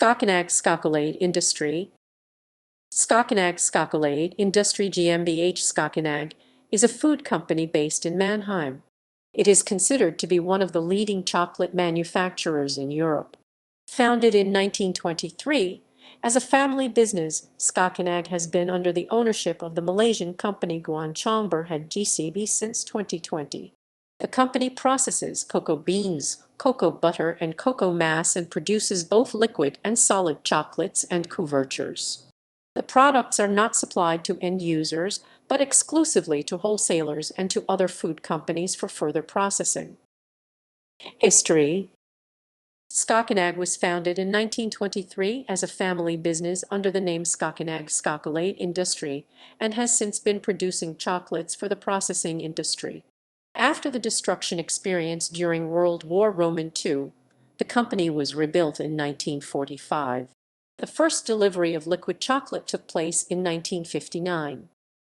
SCHOKINAG-Schokolade-Industrie SCHOKINAG-Schokolade-Industrie GmbH. SCHOKINAG is a food company based in Mannheim. It is considered to be one of the leading chocolate manufacturers in Europe. Founded in 1923, as a family business, SCHOKINAG has been under the ownership of the Malaysian company Guan Chong Berhad GmbH since 2020. The company processes cocoa beans, cocoa butter, and cocoa mass and produces both liquid and solid chocolates and couvertures. The products are not supplied to end users, but exclusively to wholesalers and to other food companies for further processing. History. SCHOKINAG was founded in 1923 as a family business under the name SCHOKINAG-Schokolade-Industrie and has since been producing chocolates for the processing industry. After the destruction experienced during World War II, the company was rebuilt in 1945. The first delivery of liquid chocolate took place in 1959.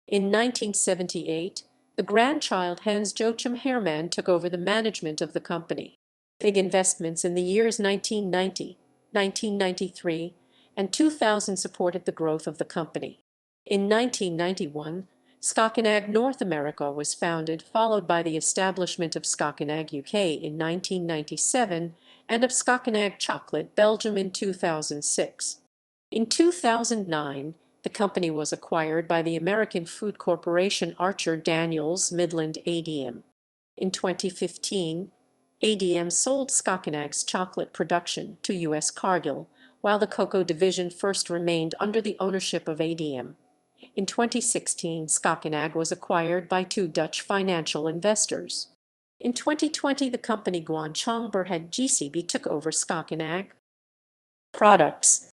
In 1978, the grandchild Hans Joachim Hermann took over the management of the company. Big investments in the years 1990, 1993, and 2000 supported the growth of the company. In 1991, SCHOKINAG North America was founded, followed by the establishment of SCHOKINAG UK in 1997 and of SCHOKINAG Chocolate Belgium in 2006. In 2009, the company was acquired by the American food corporation Archer Daniels Midland ADM. In 2015, ADM sold SCHOKINAG's chocolate production to U.S. Cargill, while the cocoa division first remained under the ownership of ADM. In 2016, SCHOKINAG was acquired by two Dutch financial investors. In 2020, the company Guan Chong Berhad GmbH took over SCHOKINAG. Products.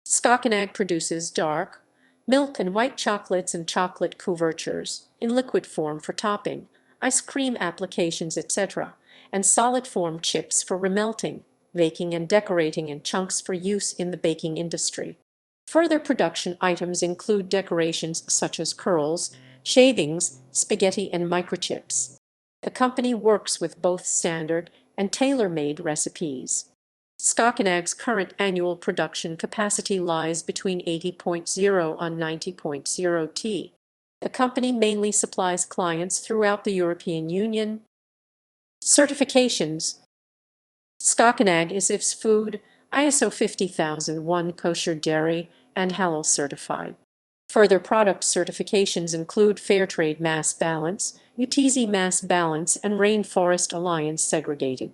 SCHOKINAG produces dark, milk and white chocolates and chocolate couvertures, in liquid form for topping, ice cream applications, etc., and solid form chips for remelting, baking and decorating, and chunks for use in the baking industry. Further production items include decorations such as curls, shavings, spaghetti, and microchips. The company works with both standard and tailor-made recipes. SCHOKINAG's current annual production capacity lies between 80.0 and 90.0 T. The company mainly supplies clients throughout the European Union. Certifications. SCHOKINAG is IFS Food, ISO 50001 Kosher Dairy, and Halal certified. Further product certifications include Fairtrade Mass Balance, UTZ Mass Balance, and Rainforest Alliance Segregated.